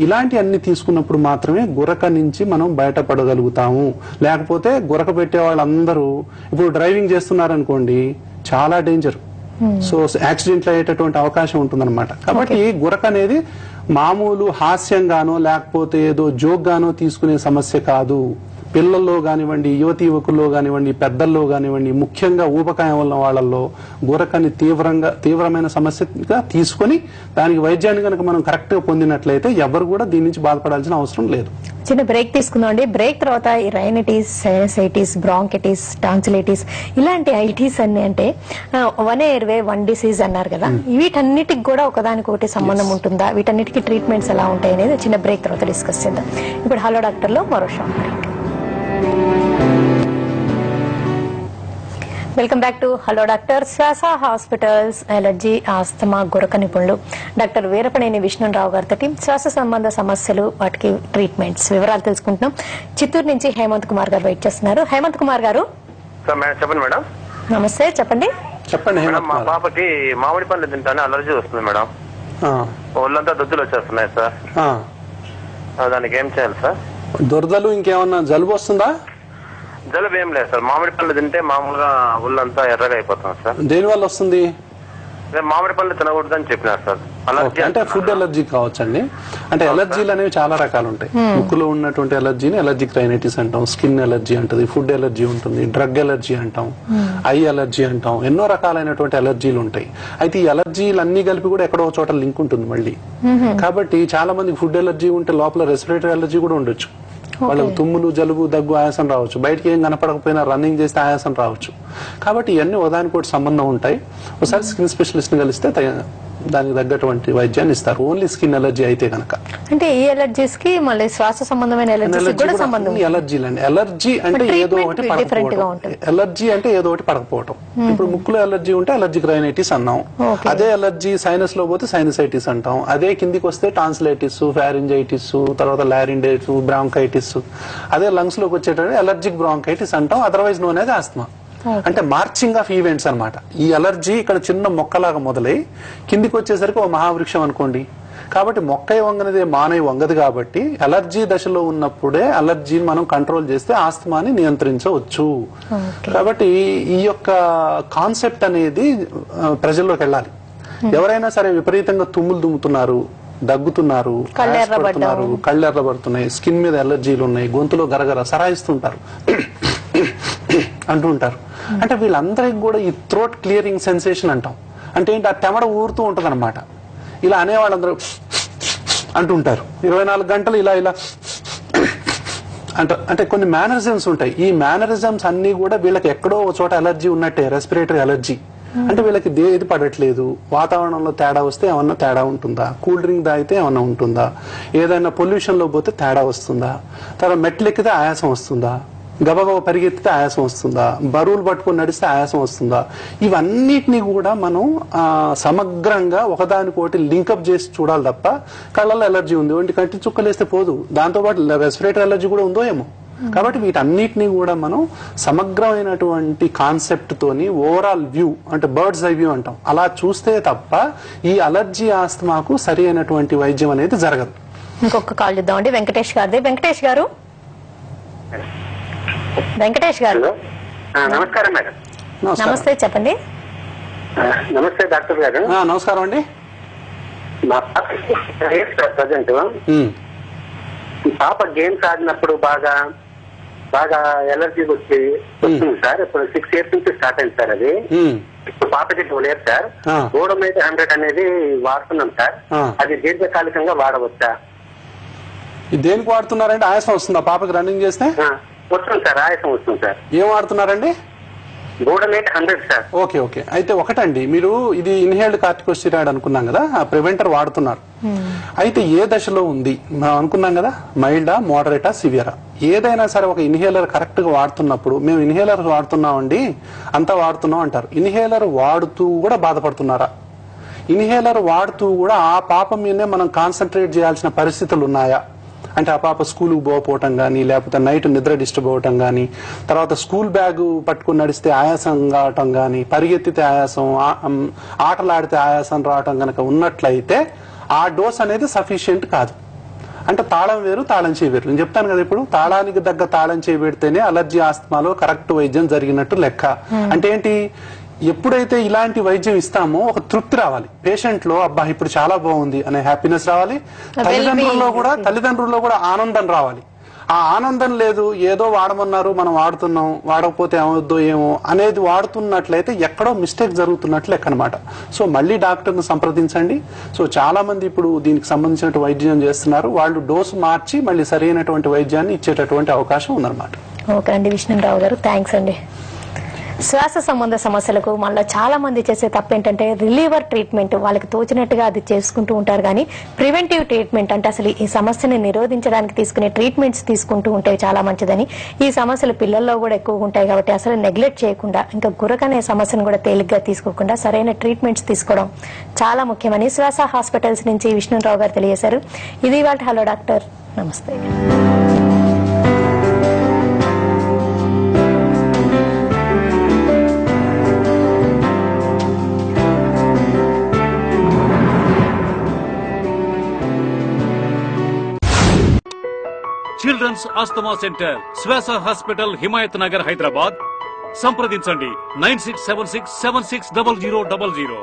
ఇలాంటి అన్ని తీసుకున్నప్పుడు మాత్రమే గురక నుంచి మనం బయటపడగలుగుతాము. లేకపోతే గురక పెట్టే వాళ్ళందరూ ఇప్పుడు డ్రైవింగ్ చేస్తున్నారనుకోండి, చాలా డేంజర్. సో యాక్సిడెంట్లు అయ్యేటటువంటి అవకాశం ఉంటుందన్నమాట. కాబట్టి గురక అనేది మామూలు హాస్యంగానో లేకపోతే ఏదో జోక్ గానో తీసుకునే సమస్య కాదు. పిల్లల్లో కానివ్వండి, యువతి యువకుల్లో కానివ్వండి, పెద్దల్లో కానివ్వండి, ముఖ్యంగా ఊబకాయం వల్ల వాళ్ళల్లో గురకని తీవ్రమైన సమస్యగా తీసుకుని దానికి వైద్యాన్ని కనుక మనం కరెక్ట్ గా పొందినట్లయితే ఎవరు కూడా దీని నుంచి బాధపడాల్సిన అవసరం లేదు. చిన్న బ్రేక్ తీసుకుందాం అండి. బ్రేక్ తర్వాత ఈ రైనైటిస్, సైనసైటిస్, బ్రాంకైటిస్, టాన్సిలైటిస్ ఇలాంటి ఐటిస్ అన్ని అంటే వన్ ఎయిర్వే వన్ డిసీజ్ అన్నారు కదా, వీటన్నిటికి కూడా ఒకదానికొకటి సంబంధం ఉంటుందా? వీటన్నిటికీ ట్రీట్మెంట్స్ ఎలా ఉంటాయి అనేది చిన్న బ్రేక్ తర్వాత డిస్కస్ చేద్దాం. ఇప్పుడు హలో డాక్టర్ లో మరో short break. Welcome back to hello doctor. శ్వాస హాస్పిటల్స్ అలర్జీ, ఆస్తమా, గురక నిపుణులు డాక్టర్ వీరపనేని విష్ణురావు గారితో శ్వాస సంబంధ సమస్యలు, వాటికి ట్రీట్మెంట్స్ వివరాలు తెలుసుకుంటున్నాం. చిత్తూరు నుంచి హేమంత్ కుమార్ గారు వెయిట్ చేస్తున్నారు. హేమంత్ కుమార్ గారు చెప్పండి మేడం. నమస్తే, చెప్పండి. చెప్పండి. మా పాపకి మామిడి పండ్లు తింటానే అలర్జీ వస్తుంది మేడం. ఒళ్ళంతా దొద్దులు వచ్చేస్తున్నాయి సార్. దానికి ఏం చేయాలి సార్? దురదలు ఇంకేమన్నా జలుబు వస్తుందా? జలుబు ఏం లేదు సార్. మామిడి పళ్ళు తింటే మామూలుగా ఒళ్ళంతా ఎర్రగా అయిపోతుంది సార్. దేని వల్ల వస్తుంది? మామిడి పళ్ళు తినకూడదని చెప్పినారు సార్. అలర్జీ అంటే ఫుడ్ ఎలర్జీ కావచ్చండి. అంటే ఎలర్జీలు అనేవి చాలా రకాలు ఉంటాయి. ముక్కులో ఉన్నటువంటి ఎలర్జీని ఎలర్జిక్ రైనైటిస్ అంటాం, స్కిన్ ఎలర్జీ అంటది, ఫుడ్ ఎలర్జీ ఉంటుంది, డ్రగ్ ఎలర్జీ అంటాం, ఐ ఎలర్జీ అంటాం. ఎన్నో రకాలైనటువంటి ఎలర్జీలు ఉంటాయి. అయితే ఈ ఎలర్జీలు అన్ని కలిపి కూడా ఎక్కడో చోట లింక్ ఉంటుంది మళ్ళీ. కాబట్టి చాలా మందికి ఫుడ్ ఎలర్జీ ఉంటే లోపల రెస్పిరేటరీ ఎలర్జీ కూడా ఉండొచ్చు. వాళ్ళకి తుమ్ములు, జలుబు, దగ్గు, ఆయాసం రావచ్చు. బయటకి ఏం కనపడకపోయినా రన్నింగ్ చేస్తే ఆయాసం రావచ్చు. కాబట్టి ఇవన్నీ ఒకదానికోటి సంబంధం ఉంటాయి. ఒకసారి స్కిన్ స్పెషలిస్ట్ ని కలిస్తే దానికి తగ్గటువంటి వైద్యాన్ని ఇస్తారు. ఓన్లీ స్కిన్ ఎలర్జీ అయితే కనుక. అంటే ఈ ఎలర్జీస్ కి మళ్ళీ శ్వాస సంబంధమైన ఎలర్జీలండి. ఎలర్జీ అంటే ఏదో ఒకటి పడకపోవడం. ఎలర్జీ అంటే ఏదో ఒకటి పడకపోవడం. ఇప్పుడు ముక్కులో ఎలర్జీ ఉంటే ఎలర్జిక్ రైనైటిస్ అన్నాం. అదే ఎలర్జీ సైనస్ లో పోతే సైనసైటిస్ అంటాం. అదే కిందికి వస్తే టాన్సిలైటిస్, ఫ్యారింజైటిస్, తర్వాత లారిండైటిస్, బ్రాంకైటిస్. అదే లంగ్స్ లోకి వచ్చేటప్పుడు ఎలర్జిక్ బ్రాంకైటిస్ అంటాం. Otherwise known as asthma. అంటే మార్చింగ్ ఆఫ్ ఈవెంట్స్ అన్నమాట. ఈ ఎలర్జీ ఇక్కడ చిన్న మొక్కలాగా మొదలై కిందికి వచ్చేసరికి ఓ మహావృక్షం అనుకోండి. కాబట్టి మొక్కై వంగనిదే మానై వంగదు. కాబట్టి ఎలర్జీ దశలో ఉన్నప్పుడే అలర్జీని మనం కంట్రోల్ చేస్తే ఆస్తమాని నియంత్రించవచ్చు. కాబట్టి ఈ యొక్క కాన్సెప్ట్ అనేది ప్రజల్లోకి వెళ్ళాలి. ఎవరైనా సరే విపరీతంగా తుమ్ములు దుమ్ముతున్నారు, దగ్గుతున్నారు, కళ్ళెర్రబడుతున్నాయి, స్కిన్ మీద ఎలర్జీలు ఉన్నాయి, గొంతులో గరగర సరాయిస్తుంటారు అంటూ ఉంటారు. అంటే వీళ్ళందరికి కూడా ఈ థ్రోట్ క్లియరింగ్ సెన్సేషన్ అంటాం. అంటే ఏంటి? ఆ తెమడ ఊరుతూ ఉంటది అనమాట. ఇలా అనేవాళ్ళందరూ అంటూ ఉంటారు 24 గంటలు ఇలా ఇలా అంటే కొన్ని మేనరిజమ్స్ ఉంటాయి. ఈ మేనరిజమ్స్ అన్ని కూడా వీళ్ళకి ఎక్కడో ఒక చోట ఎలర్జీ ఉన్నట్టే, రెస్పిరేటరీ ఎలర్జీ. అంటే వీళ్ళకి ఏది పడట్లేదు. వాతావరణంలో తేడా వస్తే ఏమన్నా తేడా ఉంటుందా? కూల్ డ్రింక్ తాగితే ఏమన్నా ఉంటుందా? ఏదైనా పొల్యూషన్ లో పోతే తేడా వస్తుందా? తర్వాత మెట్లు ఎక్కితే ఆయాసం వస్తుందా? గబగబ పరిగెత్తితే ఆయాసం వస్తుందా? బరువులు పట్టుకుని నడిస్తే ఆయాసం వస్తుందా? ఇవన్నిటినీ కూడా మనం సమగ్రంగా ఒకదానికోటి లింకప్ చేసి చూడాలి తప్ప కళ్ళల్లో ఎలర్జీ ఉంది, ఒంటి కంటి చుక్కలేస్తే పోదు. దాంతోపాటు రెస్పిరేటరీ ఎలర్జీ కూడా ఉందో ఏమో. కాబట్టి వీటన్నిటినీ కూడా మనం సమగ్రమైనటువంటి కాన్సెప్ట్ తోని ఓవరాల్ వ్యూ, అంటే బర్డ్స్ ఐ వ్యూ అంటాం, అలా చూస్తే తప్ప ఈ అలర్జీ ఆస్తమాకు సరి అయినటువంటి వైద్యం అనేది జరగదు. ఇంకొక కాల్ చూద్దామండి. వెంకటేష్ గారు. వెంకటేష్ గారు. నమస్కారం మేడం. నమస్తే, చెప్పండి. నమస్తే డాక్టర్ గారు. నమస్కారం అండి. మా ప్రజెంట్ పాప గేమ్స్ ఆడినప్పుడు బాగా ఎలర్జీ వస్తుంది సార్. ఇప్పుడు 6 years నుంచి స్టార్ట్ అయింది సార్. అది ఇప్పుడు పాపకి 12 years సార్. గోడమైతే 100 అనేది వాడుతున్నాం సార్. అది దీర్ఘకాలికంగా వాడవచ్చా? దేనికి వాడుతున్నారండి? ఆయాసం వస్తుందా పాపకి రన్నింగ్ చేస్తే? వస్తుంది సార్, ఆయాసం వస్తుంది సార్. ఏం వాడుతున్నారండి? గోడమైతే 100 సార్. ఓకే. అయితే ఒకటండి, మీరు ఇది ఇన్హేల్డ్ కార్టికోస్టెరాయిడ్ అనుకున్నాం కదా, ఆ ప్రివెంటర్ వాడుతున్నారు. అయితే ఏ దశలో ఉంది మనం అనుకున్నాం కదా, మైల్డా, మోడరేటా, సివియరా? ఏదైనా సరే ఒక ఇన్హేలర్ కరెక్ట్ గా వాడుతున్నప్పుడు, మేము ఇన్హేలర్ వాడుతున్నామండి అంతా వాడుతున్నాం అంటారు. ఇన్హేలర్ వాడుతూ కూడా బాధపడుతున్నారా? ఇన్హేలర్ వాడుతూ కూడా ఆ పాప మీదనే మనం కాన్సన్ట్రేట్ చేయాల్సిన పరిస్థితులు ఉన్నాయా? అంటే ఆ పాప స్కూల్కి పోవటం కానీ, లేకపోతే నైట్ నిద్ర డిస్టర్బ్ అవటం కానీ, తర్వాత స్కూల్ బ్యాగ్ పట్టుకుని నడిస్తే ఆయాసం కావటం కానీ, పరిగెత్తితే ఆయాసం, ఆటలాడితే ఆయాసం రావటం కనుక ఉన్నట్లయితే ఆ డోస్ అనేది సఫిషియెంట్ కాదు. అంటే తాళం వేరు తాళం చేయి వేరు. నేను చెప్తాను కదా, ఇప్పుడు తాళానికి దగ్గర తాళం చేయి పెడితేనే అలర్జీ ఆస్తమాలో కరెక్ట్ వైద్యం జరిగినట్టు లెక్క. అంటే ఏంటి, ఎప్పుడైతే ఇలాంటి వైద్యం ఇస్తామో ఒక తృప్తి రావాలి పేషెంట్ లో, అబ్బా ఇప్పుడు చాలా బాగుంది అనే హ్యాపీనెస్ రావాలి, తల్లిదండ్రుల్లో కూడా ఆనందం రావాలి. ఆ ఆనందం లేదు, ఏదో వాడమన్నారు మనం వాడుతున్నాం, వాడకపోతే ఏమవుద్దో ఏమో అనేది వాడుతున్నట్లయితే ఎక్కడో మిస్టేక్ జరుగుతున్నట్లు లెక్క అనమాట. సో మళ్ళీ డాక్టర్ను సంప్రదించండి. సో చాలా మంది ఇప్పుడు దీనికి సంబంధించిన వైద్యం చేస్తున్నారు, వాళ్ళు డోసు మార్చి మళ్ళీ సరైనటువంటి వైద్యాన్ని ఇచ్చేటటువంటి అవకాశం ఉందన్నమాట. ఓకే అండి విష్ణురావు గారు, థ్యాంక్స్ అండి. శ్వాస సంబంధ సమస్యలకు మనలో చాలా మంది చేసే తప్పు ఏంటంటే రిలీవర్ ట్రీట్మెంట్, వాళ్ళకి తోచినట్టుగా అది చేసుకుంటూ ఉంటారు. కానీ ప్రివెంటివ్ ట్రీట్మెంట్ అంటే అసలు ఈ సమస్యని నిరోధించడానికి తీసుకునే ట్రీట్మెంట్స్ తీసుకుంటూ ఉంటే చాలా మంచిదని. ఈ సమస్యలు పిల్లల్లో కూడా ఎక్కువగా ఉంటాయి కాబట్టి అసలు నెగ్లెక్ట్ చేయకుండా, ఇంకా గురకనే సమస్యను కూడా తేలిగ్గా తీసుకోకుండా సరైన ట్రీట్మెంట్స్ తీసుకోవడం చాలా ముఖ్యమని శ్వాస హాస్పిటల్స్ నుంచి విష్ణురావు గారు తెలియజేశారు. ఇది వాళ్ళ హలో డాక్టర్. నమస్తే. చిల్డ్రన్స్ ఆస్తమా సెంటర్, శ్వాస హాస్పిటల్, హిమాయత్ నగర్, హైదరాబాద్. సంప్రదించండి 9676760000.